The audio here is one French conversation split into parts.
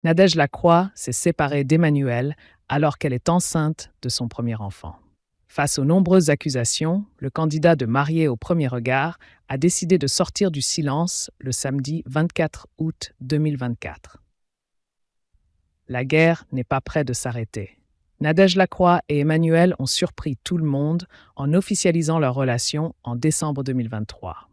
Nadège Lacroix s'est séparée d'Emmanuel alors qu'elle est enceinte de son premier enfant. Face aux nombreuses accusations, le candidat de marié au premier regard a décidé de sortir du silence le samedi 24 août 2024. La guerre n'est pas près de s'arrêter. Nadège Lacroix et Emmanuel ont surpris tout le monde en officialisant leur relation en décembre 2023.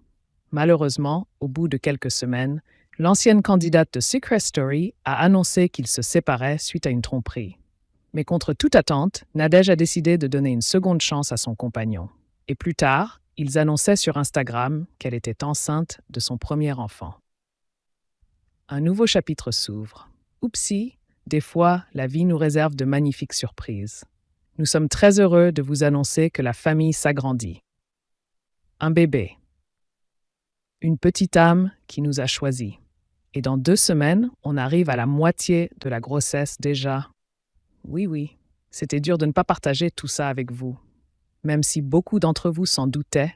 Malheureusement, au bout de quelques semaines, l'ancienne candidate de Secret Story a annoncé qu'ils se séparaient suite à une tromperie. Mais contre toute attente, Nadège a décidé de donner une seconde chance à son compagnon. Et plus tard, ils annonçaient sur Instagram qu'elle était enceinte de son premier enfant. Un nouveau chapitre s'ouvre. Oupsie, des fois, la vie nous réserve de magnifiques surprises. Nous sommes très heureux de vous annoncer que la famille s'agrandit. Un bébé. Une petite âme qui nous a choisis. Et dans 2 semaines, on arrive à la moitié de la grossesse déjà. Oui, c'était dur de ne pas partager tout ça avec vous. Même si beaucoup d'entre vous s'en doutaient,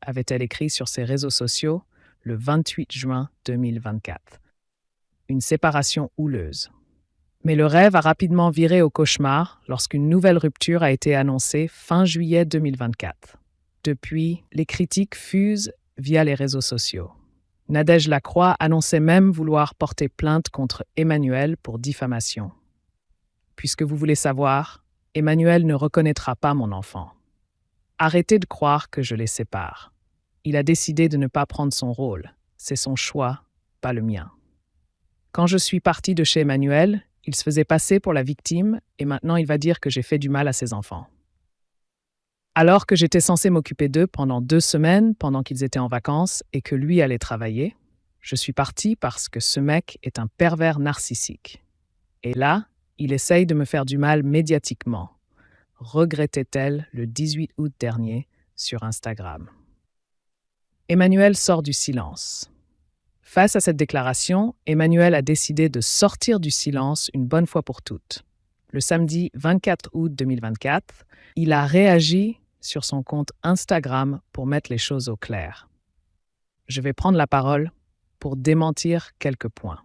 avait-elle écrit sur ses réseaux sociaux le 28 juin 2024. Une séparation houleuse. Mais le rêve a rapidement viré au cauchemar lorsqu'une nouvelle rupture a été annoncée fin juillet 2024. Depuis, les critiques fusent via les réseaux sociaux. Nadège Lacroix annonçait même vouloir porter plainte contre Emmanuel pour diffamation. Puisque vous voulez savoir, Emmanuel ne reconnaîtra pas mon enfant. Arrêtez de croire que je les sépare. Il a décidé de ne pas prendre son rôle. C'est son choix, pas le mien. Quand je suis partie de chez Emmanuel, il se faisait passer pour la victime et maintenant il va dire que j'ai fait du mal à ses enfants. Alors que j'étais censée m'occuper d'eux pendant 2 semaines pendant qu'ils étaient en vacances et que lui allait travailler, je suis partie parce que ce mec est un pervers narcissique. Et là, il essaye de me faire du mal médiatiquement, regrettait-elle le 18 août dernier sur Instagram. Emmanuel sort du silence. Face à cette déclaration, Emmanuel a décidé de sortir du silence une bonne fois pour toutes. Le samedi 24 août 2024, il a réagi sur son compte Instagram pour mettre les choses au clair. Je vais prendre la parole pour démentir quelques points.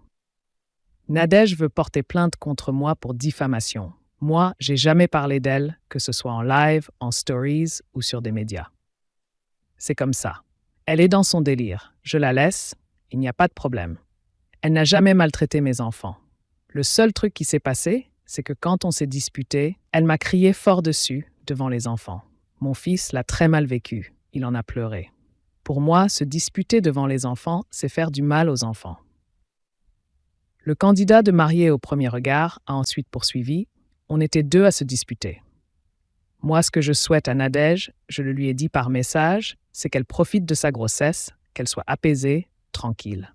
Nadège veut porter plainte contre moi pour diffamation. Moi, j'ai jamais parlé d'elle, que ce soit en live, en stories ou sur des médias. C'est comme ça. Elle est dans son délire. Je la laisse, il n'y a pas de problème. Elle n'a jamais maltraité mes enfants. Le seul truc qui s'est passé, c'est que quand on s'est disputé, elle m'a crié fort dessus devant les enfants. Mon fils l'a très mal vécu. Il en a pleuré. Pour moi, se disputer devant les enfants, c'est faire du mal aux enfants. Le candidat de marié au premier regard a ensuite poursuivi. On était 2 à se disputer. Moi, ce que je souhaite à Nadège, je le lui ai dit par message, c'est qu'elle profite de sa grossesse, qu'elle soit apaisée, tranquille.